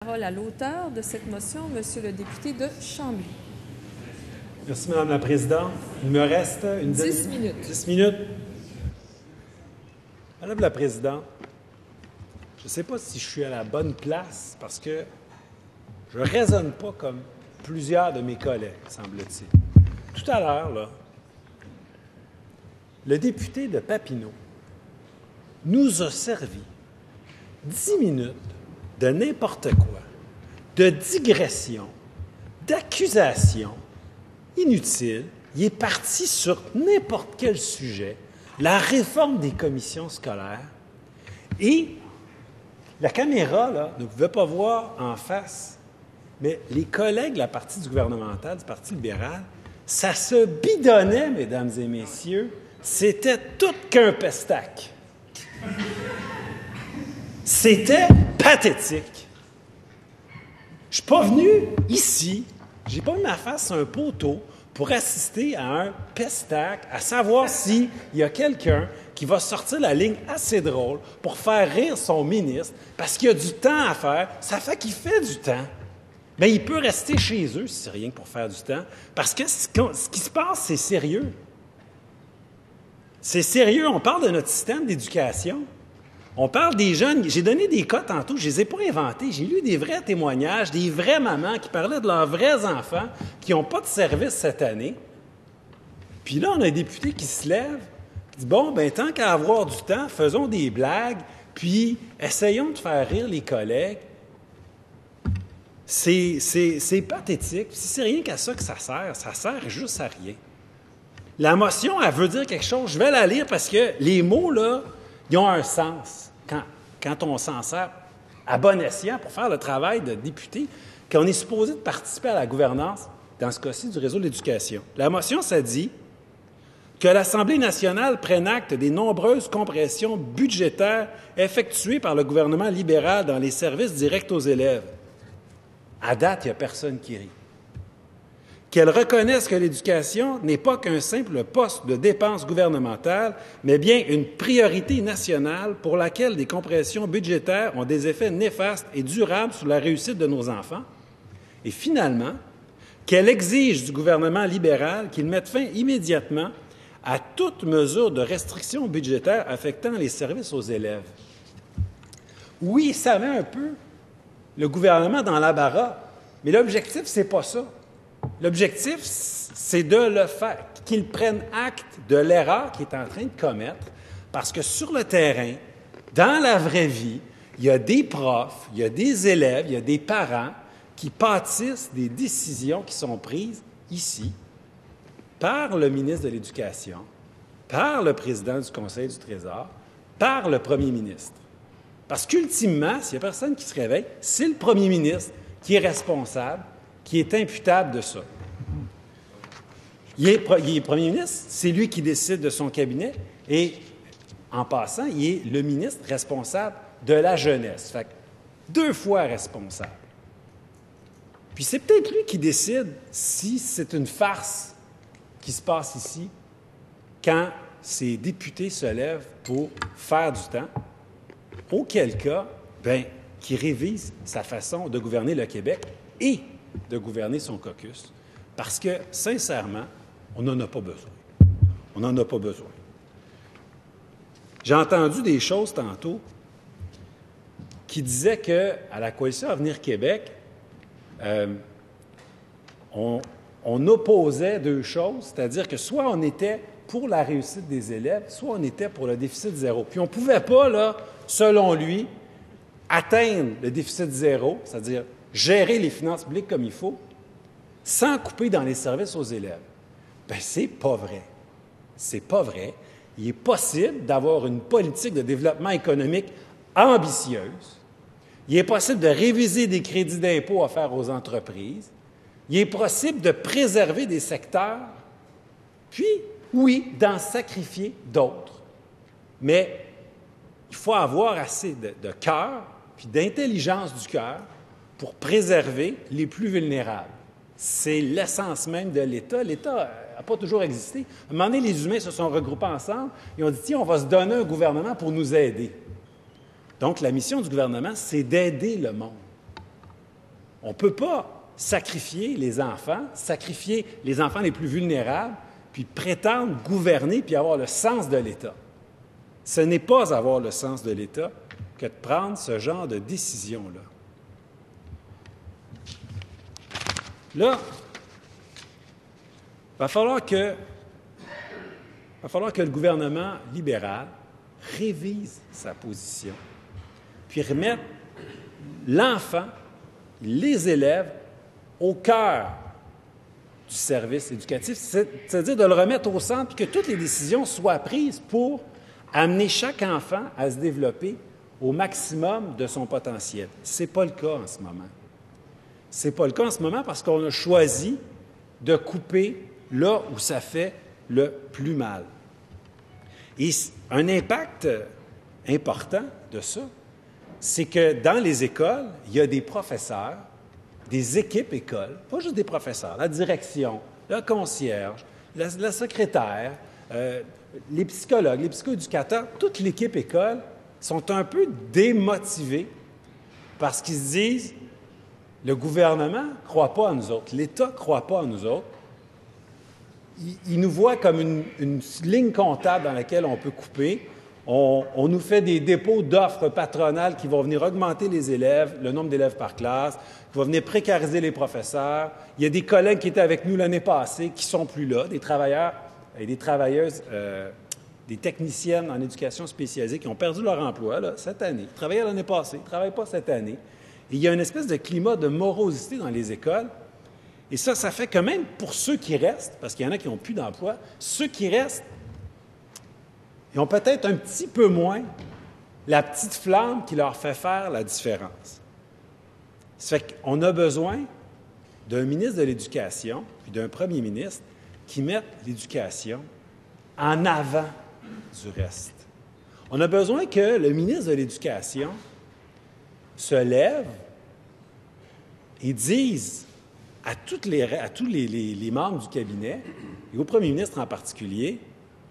Parole à l'auteur de cette motion, Monsieur le député de Chambly. Merci, Madame la Présidente. Il me reste 10 minutes. 10 minutes. Madame la Présidente, je ne sais pas si je suis à la bonne place parce que je ne raisonne pas comme plusieurs de mes collègues, semble-t-il. Tout à l'heure, là, le député de Papineau nous a servi 10 minutes de n'importe quoi, de digression, d'accusation inutile. Il est parti sur n'importe quel sujet, la réforme des commissions scolaires, et la caméra là, ne pouvait pas voir en face, mais les collègues de la partie du gouvernemental, du Parti libéral, ça se bidonnait, mesdames et messieurs, c'était tout qu'un pestac. C'était pathétique. Je ne suis pas venu ici, je n'ai pas mis ma face sur un poteau pour assister à un pestac, à savoir s'il y a quelqu'un qui va sortir la ligne assez drôle pour faire rire son ministre parce qu'il y a du temps à faire. Ça fait qu'il fait du temps. Bien, il peut rester chez eux si c'est rien que pour faire du temps parce que ce qui se passe, c'est sérieux. C'est sérieux. On parle de notre système d'éducation. On parle des jeunes. J'ai donné des cas tantôt, je ne les ai pas inventés. J'ai lu des vrais témoignages, des vraies mamans qui parlaient de leurs vrais enfants qui n'ont pas de service cette année. Puis là, on a un député qui se lève, qui dit « Bon, bien, tant qu'à avoir du temps, faisons des blagues, puis essayons de faire rire les collègues. » C'est pathétique. C'est rien qu'à ça que ça sert juste à rien. La motion, elle veut dire quelque chose. Je vais la lire parce que les mots, là, ils ont un sens quand on s'en sert à bon escient pour faire le travail de député, qu'on est supposé de participer à la gouvernance, dans ce cas-ci, du réseau de l'éducation. La motion, ça dit que l'Assemblée nationale prenne acte des nombreuses compressions budgétaires effectuées par le gouvernement libéral dans les services directs aux élèves. À date, il n'y a personne qui rit. Qu'elle reconnaisse que l'éducation n'est pas qu'un simple poste de dépense gouvernementale, mais bien une priorité nationale pour laquelle des compressions budgétaires ont des effets néfastes et durables sur la réussite de nos enfants. Et finalement, qu'elle exige du gouvernement libéral qu'il mette fin immédiatement à toute mesure de restriction budgétaire affectant les services aux élèves. Oui, ça met un peu le gouvernement dans l'embarras, mais l'objectif, c'est pas ça. L'objectif, c'est de le faire, qu'il prenne acte de l'erreur qu'il est en train de commettre, parce que sur le terrain, dans la vraie vie, il y a des profs, il y a des élèves, il y a des parents qui pâtissent des décisions qui sont prises ici par le ministre de l'Éducation, par le président du Conseil du Trésor, par le premier ministre. Parce qu'ultimement, s'il n'y a personne qui se réveille, c'est le premier ministre qui est responsable, qui est imputable de ça. Il est premier ministre, c'est lui qui décide de son cabinet, et en passant, il est le ministre responsable de la jeunesse. Fait que 2 fois responsable. Puis c'est peut-être lui qui décide si c'est une farce qui se passe ici quand ces députés se lèvent pour faire du temps, auquel cas, bien, qu'il révise sa façon de gouverner le Québec et de gouverner son caucus, parce que, sincèrement, on n'en a pas besoin. On n'en a pas besoin. J'ai entendu des choses tantôt qui disaient qu'à la Coalition Avenir Québec, on opposait 2 choses, c'est-à-dire que soit on était pour la réussite des élèves, soit on était pour le déficit zéro. Puis on ne pouvait pas, là, selon lui, atteindre le déficit zéro, c'est-à-dire gérer les finances publiques comme il faut, sans couper dans les services aux élèves. Bien, c'est pas vrai. C'est pas vrai. Il est possible d'avoir une politique de développement économique ambitieuse. Il est possible de réviser des crédits d'impôt offerts aux entreprises. Il est possible de préserver des secteurs, puis, oui, d'en sacrifier d'autres. Mais il faut avoir assez de cœur, puis d'intelligence du cœur, pour préserver les plus vulnérables. C'est l'essence même de l'État. L'État n'a pas toujours existé. À un moment donné, les humains se sont regroupés ensemble et ont dit « Tiens, on va se donner un gouvernement pour nous aider. » Donc, la mission du gouvernement, c'est d'aider le monde. On ne peut pas sacrifier les enfants les plus vulnérables, puis prétendre gouverner puis avoir le sens de l'État. Ce n'est pas avoir le sens de l'État que de prendre ce genre de décision-là. Là, il va falloir que le gouvernement libéral révise sa position, puis remette l'enfant, les élèves, au cœur du service éducatif, c'est-à-dire de le remettre au centre, puis que toutes les décisions soient prises pour amener chaque enfant à se développer au maximum de son potentiel. Ce n'est pas le cas en ce moment. Ce n'est pas le cas en ce moment parce qu'on a choisi de couper là où ça fait le plus mal. Et un impact important de ça, c'est que dans les écoles, il y a des professeurs, des équipes écoles, pas juste des professeurs, la direction, le concierge, la secrétaire, les psychologues, les psychoéducateurs, toute l'équipe école sont un peu démotivés parce qu'ils se disent « Le gouvernement ne croit pas à nous autres, l'État ne croit pas à nous autres. » Il nous voit comme une ligne comptable dans laquelle on peut couper. On nous fait des dépôts d'offres patronales qui vont venir augmenter les élèves, le nombre d'élèves par classe, qui vont venir précariser les professeurs. Il y a des collègues qui étaient avec nous l'année passée qui ne sont plus là, des travailleurs et des travailleuses, des techniciennes en éducation spécialisée qui ont perdu leur emploi là, cette année. Ils travaillaient l'année passée, ils ne travaillent pas cette année. Et il y a une espèce de climat de morosité dans les écoles. Et ça fait que même pour ceux qui restent, parce qu'il y en a qui n'ont plus d'emploi, ceux qui restent, ils ont peut-être un petit peu moins la petite flamme qui leur fait faire la différence. Ça fait qu'on a besoin d'un ministre de l'Éducation puis d'un premier ministre qui mettent l'éducation en avant du reste. On a besoin que le ministre de l'Éducation se lève et dise à tous les membres du cabinet, et au premier ministre en particulier,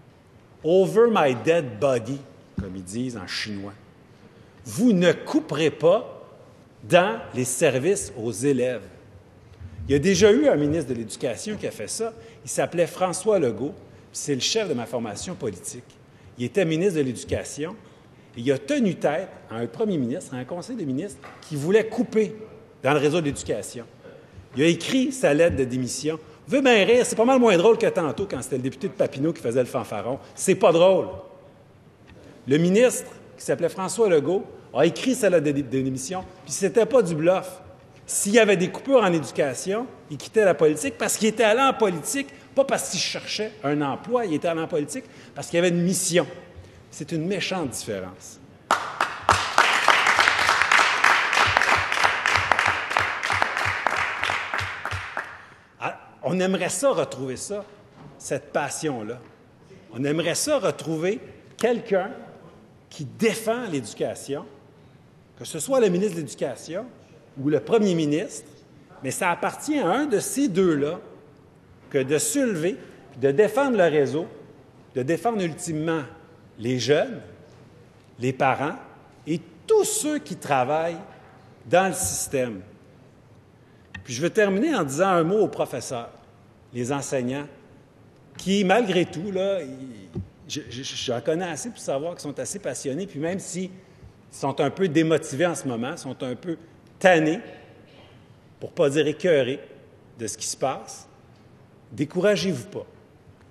« Over my dead body », comme ils disent en chinois. Vous ne couperez pas dans les services aux élèves. Il y a déjà eu un ministre de l'Éducation qui a fait ça. Il s'appelait François Legault, c'est le chef de ma formation politique. Il était ministre de l'Éducation et il a tenu tête à un premier ministre, à un conseil des ministres qui voulait couper dans le réseau de l'Éducation. Il a écrit sa lettre de démission. Vous pouvez bien rire, c'est pas mal moins drôle que tantôt quand c'était le député de Papineau qui faisait le fanfaron. C'est pas drôle. Le ministre, qui s'appelait François Legault, a écrit sa lettre de démission, puis c'était pas du bluff. S'il y avait des coupures en éducation, il quittait la politique parce qu'il était allé en politique, pas parce qu'il cherchait un emploi, il était allé en politique parce qu'il y avait une mission. C'est une méchante différence. On aimerait ça retrouver ça, cette passion-là. On aimerait ça retrouver quelqu'un qui défend l'éducation, que ce soit le ministre de l'Éducation ou le premier ministre, mais ça appartient à un de ces deux-là que de se lever, de défendre le réseau, de défendre ultimement les jeunes, les parents et tous ceux qui travaillent dans le système. Puis je veux terminer en disant un mot aux professeurs, les enseignants, qui, malgré tout, là, j'en connais assez pour savoir qu'ils sont assez passionnés, puis même s'ils sont un peu démotivés en ce moment, sont un peu tannés, pour ne pas dire écœurés, de ce qui se passe, découragez-vous pas.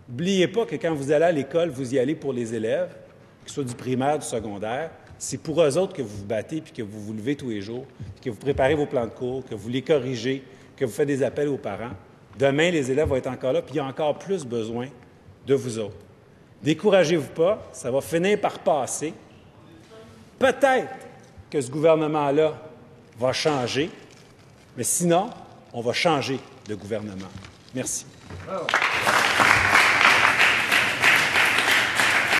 N'oubliez pas que quand vous allez à l'école, vous y allez pour les élèves, que ce soit du primaire, du secondaire, c'est pour eux autres que vous vous battez, puis que vous vous levez tous les jours, puis que vous préparez vos plans de cours, que vous les corrigez, que vous faites des appels aux parents. Demain, les élèves vont être encore là, puis il y a encore plus besoin de vous autres. Découragez-vous pas, ça va finir par passer. Peut-être que ce gouvernement-là va changer, mais sinon, on va changer de gouvernement. Merci. Bravo.